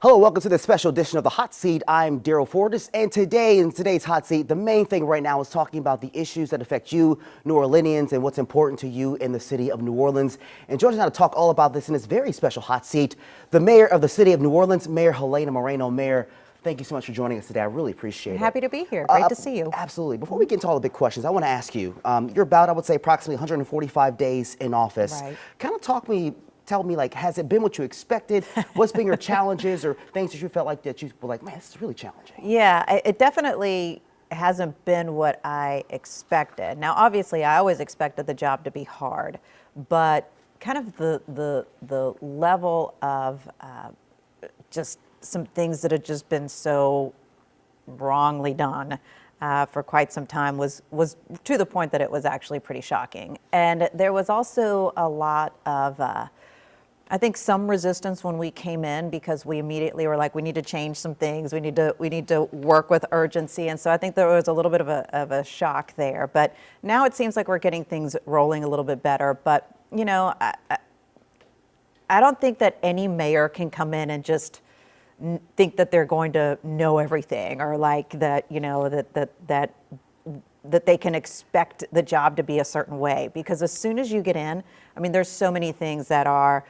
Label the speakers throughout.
Speaker 1: Hello, welcome to this special edition of the Hot Seat. I'm Daryl Fortis, and today in today's Hot Seat, the main thing right now is talking about the issues that affect you, New Orleanians, and what's important to you in the city of New Orleans. And joining us now to talk all about this in this very special Hot Seat, the mayor of the city of New Orleans, Mayor Helena Moreno. Mayor, thank you so much for joining us today. I really appreciate it.
Speaker 2: Happy to be here. Great to see you.
Speaker 1: Absolutely. Before we get into all the big questions, I want to ask you, you're about, I would say, approximately 145 days in office.
Speaker 2: Right.
Speaker 1: Kind of tell me, like, has it been what you expected? What's been your challenges or things that you felt like that you were like, man, this is really challenging?
Speaker 2: Yeah, it definitely hasn't been what I expected. Now, obviously, I always expected the job to be hard, but kind of the level of just some things that had just been so wrongly done for quite some time was to the point that it was actually pretty shocking. And there was also a lot of I think some resistance when we came in because we immediately were like, we need to change some things. We need to work with urgency. And so I think there was a little bit of a shock there. But now it seems like we're getting things rolling a little bit better. But, you know, I don't think that any mayor can come in and just think that they're going to know everything or like that, you know, that they can expect the job to be a certain way. Because as soon as you get in, I mean, there's so many things that are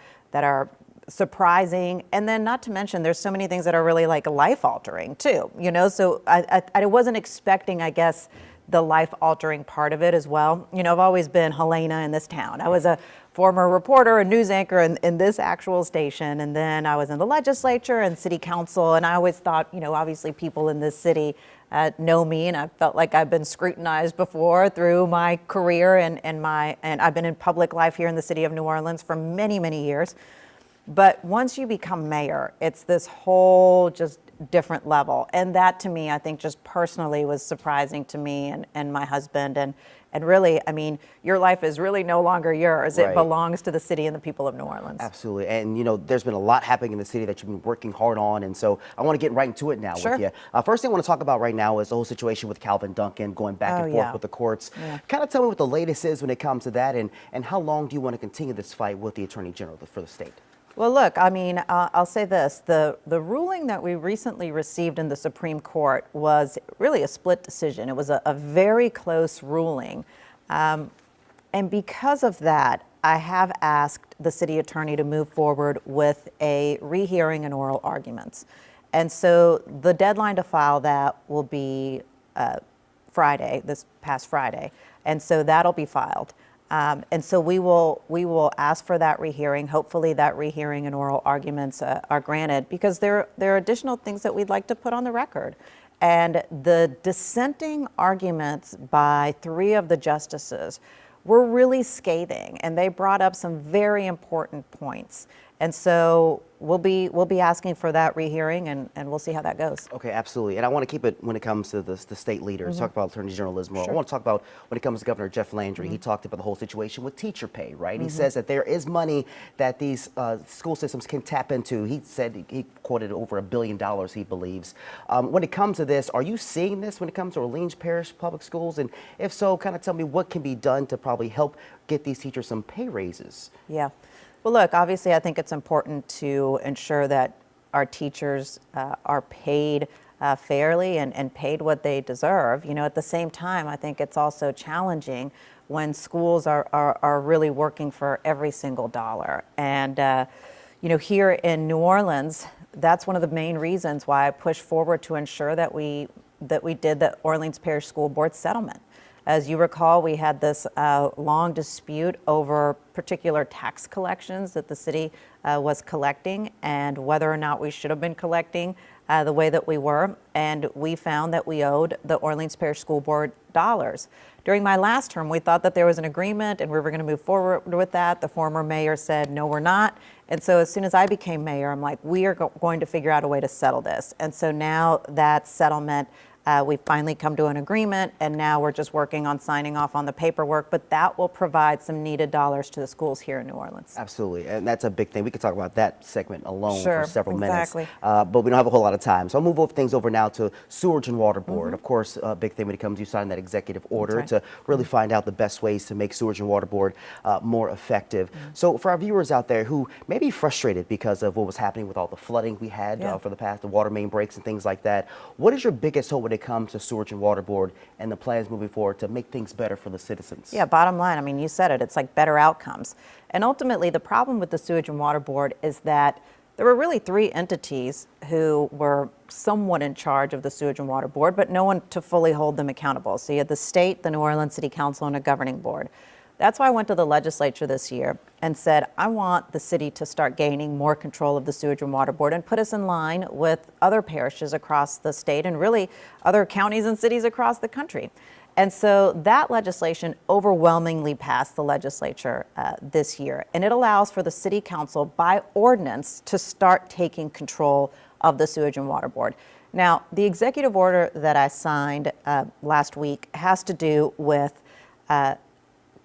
Speaker 2: surprising, and then not to mention there's so many things that are really like life altering too, you know. So I wasn't expecting, I guess, the life altering part of it as well. You know, I've always been Helena in this town. I was a former reporter, a news anchor in this actual station, and then I was in the legislature and city council, and I always thought, you know, obviously people in this city know me, and I felt like I've been scrutinized before through my career and I've been in public life here in the city of New Orleans for many, many years. But once you become mayor, it's this whole just different level. And that to me, I think just personally was surprising to me and my husband. And really, I mean, your life is really no longer yours.
Speaker 1: Right.
Speaker 2: It belongs to the city and the people of New Orleans.
Speaker 1: Absolutely. And, you know, there's been a lot happening in the city that you've been working hard on. And so I want to get right into it now
Speaker 2: Sure.
Speaker 1: with you. First thing I want to talk about right now is the whole situation with Calvin Duncan going back and forth with the courts.
Speaker 2: Yeah.
Speaker 1: Kind of tell me what the latest is when it comes to that and how long do you want to continue this fight with the Attorney General for the state?
Speaker 2: Well, look, I mean, I'll say this. The ruling that we recently received in the Supreme Court was really a split decision. It was a very close ruling. And because of that, I have asked the city attorney to move forward with a rehearing and oral arguments. And so the deadline to file that will be Friday, this past Friday. And so that'll be filed. And so we will ask for that rehearing. Hopefully that rehearing and oral arguments are granted because there are additional things that we'd like to put on the record. And the dissenting arguments by 3 of the justices were really scathing, and they brought up some very important points. And so we'll be asking for that rehearing, and we'll see how that goes.
Speaker 1: Okay, absolutely. And I want to keep it when it comes to the state leaders, talk about Attorney General Liz Moore.
Speaker 2: Sure.
Speaker 1: I want to talk about when it comes to Governor Jeff Landry. He talked about the whole situation with teacher pay, right? He says that there is money that these school systems can tap into. He said, he quoted over $1 billion, he believes. When it comes to this, are you seeing this when it comes to Orleans Parish Public Schools? And if so, kind of tell me what can be done to probably help get these teachers some pay raises.
Speaker 2: Yeah. Well, look, obviously, I think it's important to ensure that our teachers are paid fairly and paid what they deserve. You know, at the same time, I think it's also challenging when schools are really working for every single dollar. And, you know, here in New Orleans, that's one of the main reasons why I pushed forward to ensure that we did the Orleans Parish School Board settlement. As you recall, we had this long dispute over particular tax collections that the city was collecting and whether or not we should have been collecting the way that we were. And we found that we owed the Orleans Parish School Board dollars. During my last term, we thought that there was an agreement and we were going to move forward with that. The former mayor said, no, we're not. And so as soon as I became mayor, I'm like, we are going to figure out a way to settle this. And so now that settlement We've finally come to an agreement, and now we're just working on signing off on the paperwork, but that will provide some needed dollars to the schools here in New Orleans.
Speaker 1: Absolutely, and that's a big thing. We could talk about that segment alone
Speaker 2: Sure,
Speaker 1: for several
Speaker 2: exactly.
Speaker 1: minutes, but we don't have a whole lot of time. So I'll move things over now to Sewage and Water Board. Of course, a big thing when it comes to signing that executive order
Speaker 2: That's right.
Speaker 1: to really find out the best ways to make Sewage and Water Board more effective. So for our viewers out there who may be frustrated because of what was happening with all the flooding we had
Speaker 2: Yeah.
Speaker 1: for the past, the water main breaks and things like that, what is your biggest hope when it comes to Sewage and Water Board and the plans moving forward to make things better for the citizens?
Speaker 2: Yeah, bottom line, I mean, you said it, it's like better outcomes. And ultimately, the problem with the Sewage and Water Board is that there were really three entities who were somewhat in charge of the Sewage and Water Board, but no one to fully hold them accountable. So you had the state, the New Orleans City Council, and a governing board. That's why I went to the legislature this year and said, I want the city to start gaining more control of the Sewage and Water Board and put us in line with other parishes across the state and really other counties and cities across the country. And so that legislation overwhelmingly passed the legislature this year. And it allows for the city council by ordinance to start taking control of the Sewage and Water Board. Now, the executive order that I signed last week has to do with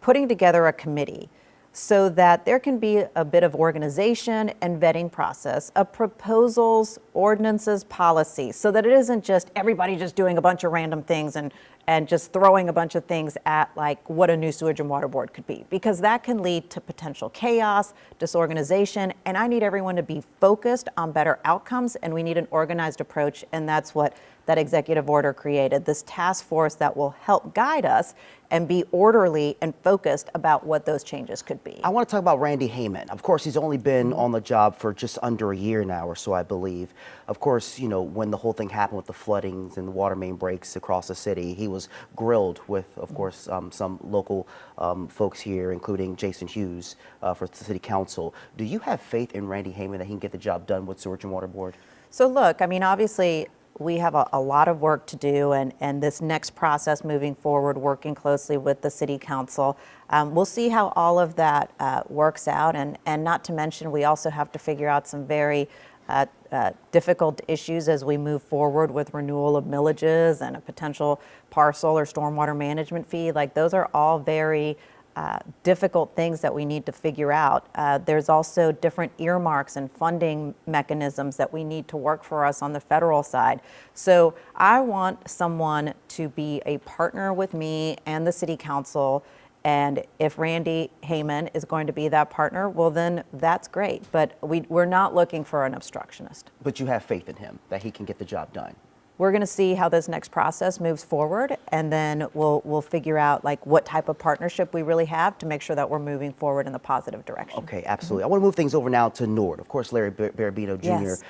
Speaker 2: putting together a committee so that there can be a bit of organization and vetting process of proposals, ordinances, policies, so that it isn't just everybody just doing a bunch of random things and just throwing a bunch of things at like what a new sewage and water board could be, because that can lead to potential chaos, disorganization, and I need everyone to be focused on better outcomes, and we need an organized approach, and that's what that executive order created, this task force that will help guide us and be orderly and focused about what those changes could be.
Speaker 1: I want to talk about Randy Heyman. Of course, he's only been on the job for just under a year now or so, I believe. Of course, you know, when the whole thing happened with the floodings and the water main breaks across the city, he was grilled with, of course, some local folks here, including Jason Hughes for the city council. Do you have faith in Randy Heyman that he can get the job done with Sewage and Water Board?
Speaker 2: So look, I mean, obviously, we have a lot of work to do, and this next process moving forward, working closely with the city council. We'll see how all of that works out, and not to mention, we also have to figure out some very difficult issues as we move forward with renewal of millages and a potential parcel or stormwater management fee. Like, those are all very difficult things that we need to figure out. There's also different earmarks and funding mechanisms that we need to work for us on the federal side. So I want someone to be a partner with me and the city council. And if Randy Heyman is going to be that partner, well, then that's great. But we're not looking for an obstructionist.
Speaker 1: But you have faith in him that he can get the job done?
Speaker 2: We're going to see how this next process moves forward, and then we'll figure out like what type of partnership we really have to make sure that we're moving forward in the positive direction.
Speaker 1: Okay, absolutely. I want to move things over now to Nord. Of course, Larry Barabino Jr.
Speaker 2: Yes.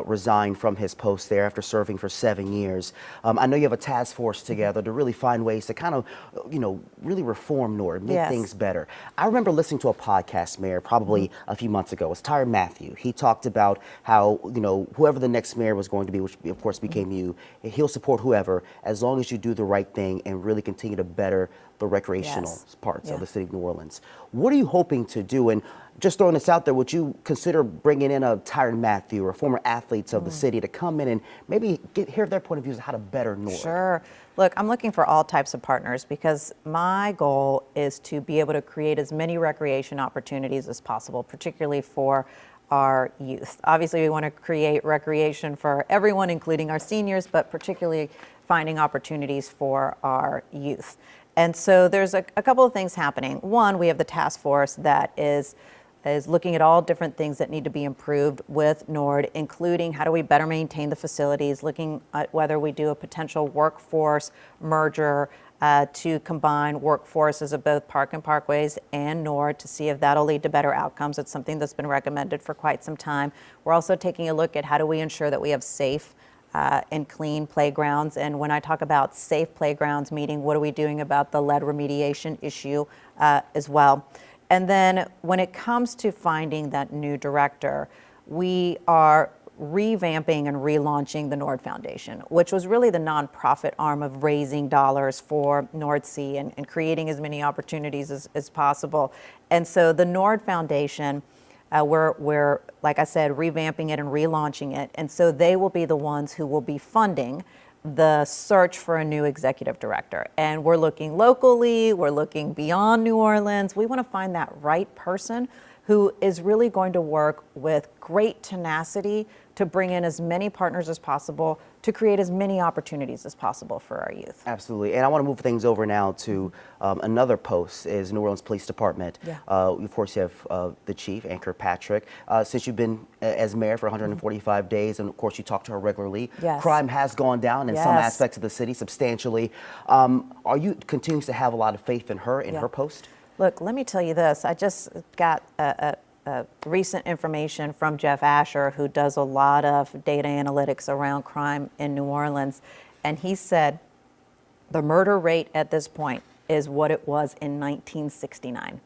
Speaker 1: Resigned from his post there after serving for 7 years. I know you have a task force together to really find ways to kind of, you know, really reform Nord, make
Speaker 2: Yes.
Speaker 1: things better. I remember listening to a podcast, Mayor, probably a few months ago. It was Tyron Matthew. He talked about how, you know, whoever the next mayor was going to be, which of course became you, he'll support whoever as long as you do the right thing and really continue to better the recreational
Speaker 2: Yes.
Speaker 1: parts
Speaker 2: Yeah.
Speaker 1: of the city of New Orleans. What are you hoping to do? And just throwing this out there, would you consider bringing in a Tyron Matthew or former athletes of the city to come in and maybe hear their point of views on how to better Nord?
Speaker 2: Sure. Look, I'm looking for all types of partners because my goal is to be able to create as many recreation opportunities as possible, particularly for our youth. Obviously, we want to create recreation for everyone, including our seniors, but particularly finding opportunities for our youth. And so there's a couple of things happening. One, we have the task force that is looking at all different things that need to be improved with Nord, including how do we better maintain the facilities, looking at whether we do a potential workforce merger to combine workforces of both Park and Parkways and Nord to see if that'll lead to better outcomes. It's something that's been recommended for quite some time. We're also taking a look at how do we ensure that we have safe and clean playgrounds. And when I talk about safe playgrounds, meaning what are we doing about the lead remediation issue as well. And then when it comes to finding that new director, we are revamping and relaunching the Nord Foundation, which was really the nonprofit arm of raising dollars for Nord Sea and creating as many opportunities as possible. And so the Nord Foundation, we're, like I said, revamping it and relaunching it. And so they will be the ones who will be funding the search for a new executive director. And we're looking locally, we're looking beyond New Orleans. We want to find that right person who is really going to work with great tenacity to bring in as many partners as possible to create as many opportunities as possible for our youth.
Speaker 1: Absolutely. And I want to move things over now to another post is New Orleans Police Department.
Speaker 2: Yeah.
Speaker 1: Of course, you have the chief, Anchor Patrick. Since you've been as mayor for 145 days, and of course you talk to her regularly,
Speaker 2: Yes.
Speaker 1: crime has gone down in some
Speaker 2: Yes.
Speaker 1: aspects of the city substantially. Are you continuing to have a lot of faith in her, in
Speaker 2: Yeah.
Speaker 1: her post?
Speaker 2: Look, let me tell you this. I just got recent information from Jeff Asher, who does a lot of data analytics around crime in New Orleans. And he said the murder rate at this point is what it was in 1969.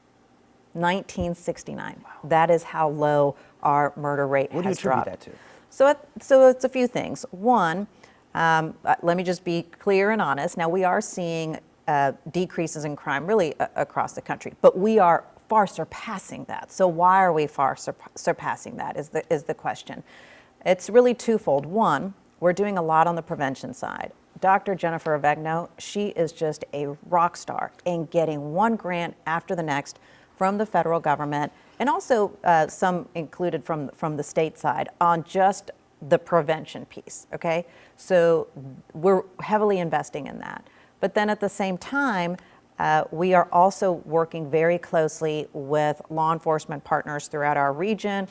Speaker 2: 1969. Wow. That is how low our murder rate
Speaker 1: What do you
Speaker 2: has
Speaker 1: attribute
Speaker 2: dropped.
Speaker 1: that to?
Speaker 2: So it's a few things. One, let me just be clear and honest. Now, we are seeing decreases in crime really across the country, but we are far surpassing that. So why are we far surpassing that is the question. It's really twofold. One, we're doing a lot on the prevention side. Dr. Jennifer Avegno, she is just a rock star in getting one grant after the next from the federal government, and also some included from the state side on just the prevention piece, okay? So we're heavily investing in that. But then at the same time, we are also working very closely with law enforcement partners throughout our region,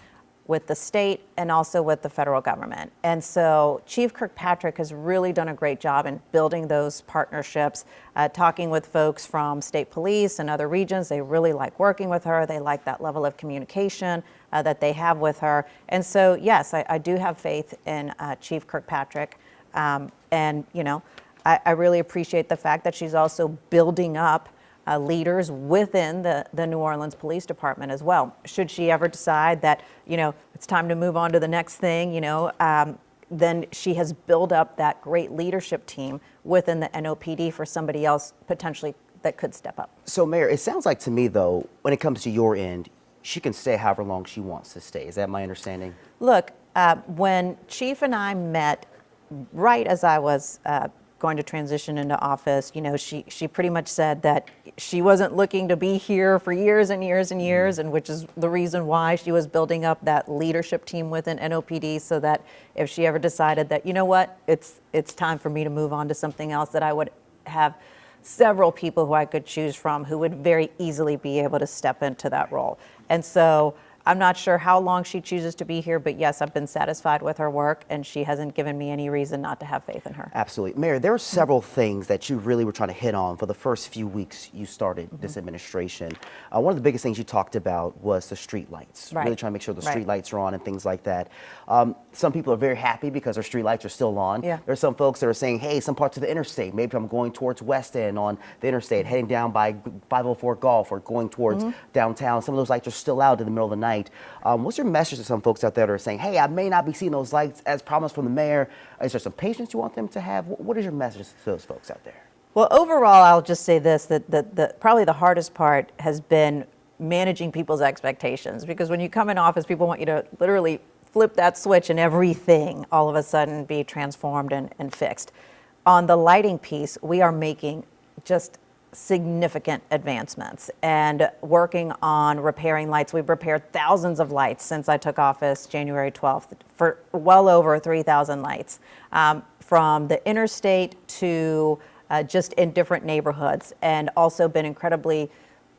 Speaker 2: with the state, and also with the federal government. And so Chief Kirkpatrick has really done a great job in building those partnerships, talking with folks from state police and other regions. They really like working with her. They like that level of communication that they have with her. And so, yes, I do have faith in Chief Kirkpatrick. And, you know, I really appreciate the fact that she's also building up leaders within the New Orleans Police Department as well. Should she ever decide that, you know, it's time to move on to the next thing, you know, then she has built up that great leadership team within the NOPD for somebody else potentially that could step up.
Speaker 1: So, Mayor, it sounds like to me, though, when it comes to your end, she can stay however long she wants to stay. Is that my understanding?
Speaker 2: Look, when Chief and I met right as I was going to transition into office, you know, she pretty much said that she wasn't looking to be here for years and years and years, and which is the reason why she was building up that leadership team within NOPD, so that if she ever decided that, you know what, it's time for me to move on to something else, that I would have several people who I could choose from who would very easily be able to step into that role. And so I'm not sure how long she chooses to be here, but yes, I've been satisfied with her work, and she hasn't given me any reason not to have faith in her.
Speaker 1: Absolutely. Mayor, there are several things that you really were trying to hit on for the first few weeks you started this administration. One of the biggest things you talked about was the street lights,
Speaker 2: Right.
Speaker 1: really trying to make sure the
Speaker 2: Right.
Speaker 1: street lights are on and things like that. Some people are very happy because their street lights are still on.
Speaker 2: Yeah.
Speaker 1: There's some folks that are saying, hey, some parts of the interstate, maybe I'm going towards West End on the interstate, heading down by 504 Golf or going towards downtown. Some of those lights are still out in the middle of the night. What's your message to some folks out there that are saying, hey, I may not be seeing those lights as promised from the mayor? Is there some patience you want them to have? What is your message to those folks out there?
Speaker 2: Well, overall, I'll just say this, that probably the hardest part has been managing people's expectations, because when you come in office, people want you to literally flip that switch and everything all of a sudden be transformed and fixed. On the lighting piece, we are making just significant advancements and working on repairing lights. We've repaired thousands of lights since I took office January 12th, for well over 3,000 lights, from the interstate to just in different neighborhoods, and also been incredibly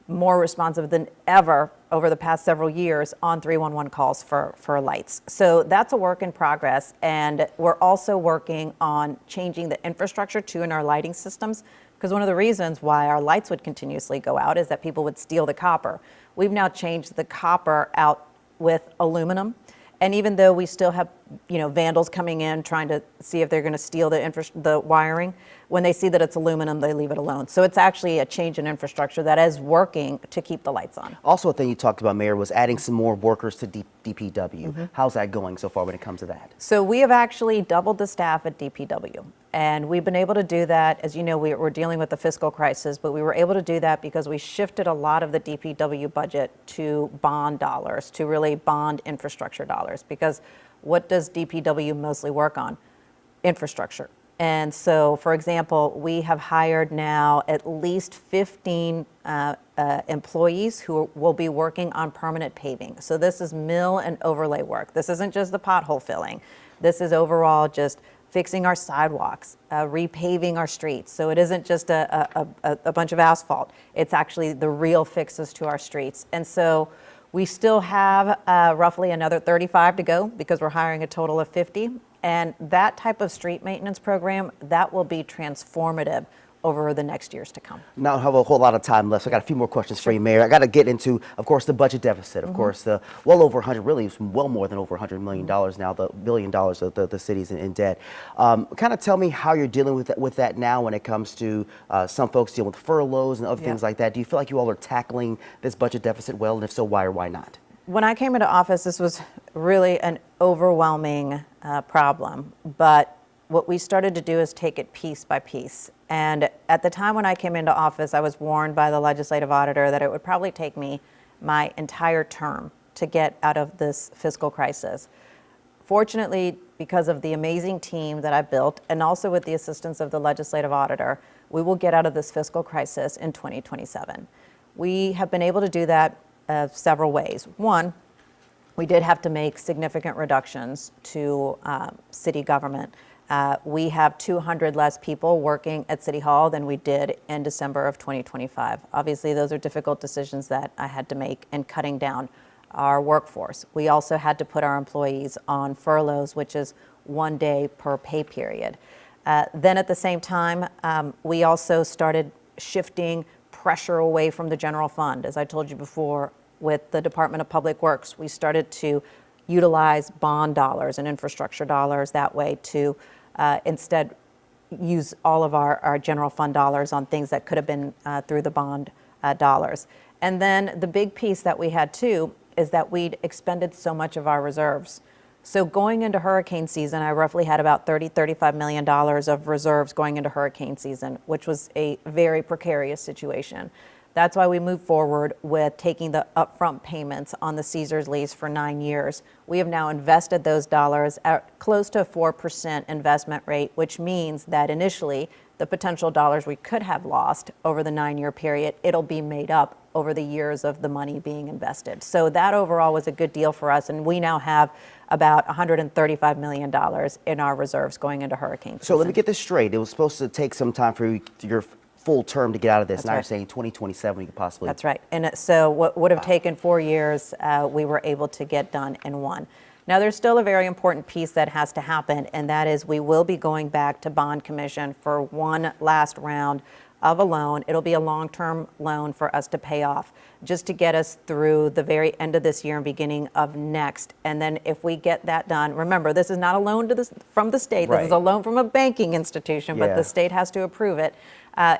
Speaker 2: more responsive than ever over the past several years on 311 calls for lights. So that's a work in progress, and we're also working on changing the infrastructure too in our lighting systems, because one of the reasons why our lights would continuously go out is that people would steal the copper. We've now changed the copper out with aluminum, and even though we still have, you know, vandals coming in trying to see if they're going to steal the wiring, when they see that it's aluminum, they leave it alone. So it's actually a change in infrastructure that is working to keep the lights on.
Speaker 1: Also, a thing you talked about, Mayor, was adding some more workers to DPW. How's that going so far when it comes to that?
Speaker 2: So we have actually doubled the staff at DPW, and we've been able to do that. As you know, we're dealing with the fiscal crisis, but we were able to do that because we shifted a lot of the DPW budget to bond dollars, to really bond infrastructure dollars. Because what does DPW mostly work on? Infrastructure. And so, for example, we have hired now at least 15 employees who will be working on permanent paving. So this is mill and overlay work. This isn't just the pothole filling. This is overall just fixing our sidewalks, repaving our streets. So it isn't just a bunch of asphalt. It's actually the real fixes to our streets. And so we still have roughly another 35 to go because we're hiring a total of 50. And that type of street maintenance program, that will be transformative over the next years to come.
Speaker 1: Now I have a whole lot of time left, so I got a few more questions for you, Mayor. I got to get into, of course, the budget deficit. Of course, the well over 100, really, it's well more than over $100 million now, the $1 billion of the city's in debt. Kind of tell me how you're dealing with that now when it comes to some folks dealing with furloughs and other things like that. Do you feel like you all are tackling this budget deficit well, and if so, why or why not?
Speaker 2: When I came into office, this was really an overwhelming problem, but what we started to do is take it piece by piece. And at the time when I came into office, I was warned by the legislative auditor that it would probably take me my entire term to get out of this fiscal crisis. Fortunately, because of the amazing team that I built, and also with the assistance of the legislative auditor, we will get out of this fiscal crisis in 2027. We have been able to do that several ways. One, we did have to make significant reductions to city government. We have 200 less people working at City Hall than we did in December of 2025. Obviously, those are difficult decisions that I had to make in cutting down our workforce. We also had to put our employees on furloughs, which is 1 day per pay period. Then at the same time, we also started shifting pressure away from the general fund. As I told you before, with the Department of Public Works, we started to utilize bond dollars and infrastructure dollars that way to instead use all of our general fund dollars on things that could have been through the bond dollars. And then the big piece that we had too is that we'd expended so much of our reserves. So going into hurricane season, I roughly had about $35 million of reserves going into hurricane season, which was a very precarious situation. That's why we moved forward with taking the upfront payments on the Caesars lease for 9 years. We have now invested those dollars at close to a 4% investment rate, which means that initially the potential dollars we could have lost over the 9-year period, it'll be made up over the years of the money being invested. So that overall was a good deal for us, and we now have about $135 million in our reserves going into hurricane season.
Speaker 1: So let me get this straight. It was supposed to take some time for your full term to get out of this.
Speaker 2: That's
Speaker 1: now
Speaker 2: right.
Speaker 1: You're saying 2027 you could possibly.
Speaker 2: That's right. And so what would have taken 4 years, we were able to get done in 1. Now, there's still a very important piece that has to happen, and that is we will be going back to bond commission for one last round of a loan. It'll be a long-term loan for us to pay off, just to get us through the very end of this year and beginning of next. And then if we get that done, remember, this is not a loan from the state.
Speaker 1: Right.
Speaker 2: This is a loan from a banking institution, but
Speaker 1: Yeah.
Speaker 2: the state has to approve it.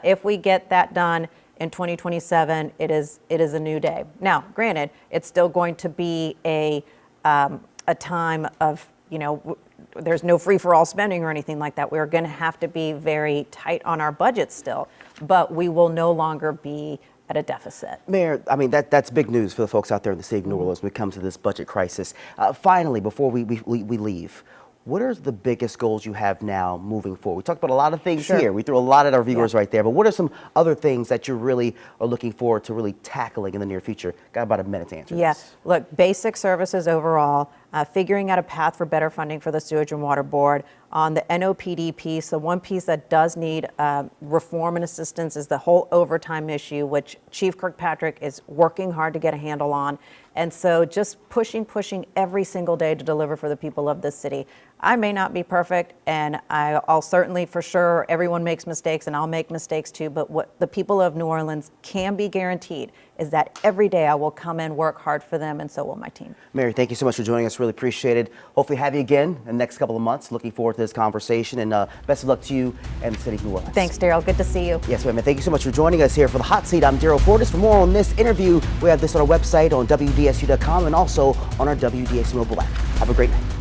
Speaker 2: If we get that done in 2027, it is a new day. Now, granted, it's still going to be a time of, there's no free-for-all spending or anything like that. We're going to have to be very tight on our budget still, but we will no longer be at a deficit.
Speaker 1: Mayor, I mean, that's big news for the folks out there in the city of New Orleans when it comes to this budget crisis. Finally, before we leave, what are the biggest goals you have now moving forward? We talked about a lot of things here. We threw a lot at our viewers right there, but what are some other things that you really are looking forward to really tackling in the near future? Got about a minute to answer this.
Speaker 2: Look, basic services overall, figuring out a path for better funding for the Sewage and Water Board. On the NOPD piece, the one piece that does need reform and assistance is the whole overtime issue, which Chief Kirkpatrick is working hard to get a handle on. And so just pushing every single day to deliver for the people of this city. I may not be perfect, and I'll certainly, for sure, everyone makes mistakes, and I'll make mistakes too, but what the people of New Orleans can be guaranteed is that every day I will come in, work hard for them, and so will my team.
Speaker 1: Mary, thank you so much for joining us. Really appreciate it. Hopefully have you again in the next couple of months. Looking forward to this conversation, and best of luck to you and the city of New Orleans.
Speaker 2: Thanks, Daryl. Good to see you.
Speaker 1: Yes, ma'am. And thank you so much for joining us here for the Hot Seat. I'm Daryl Fortis. For more on this interview, we have this on our website on WDSU.com and also on our WDSU mobile app. Have a great night.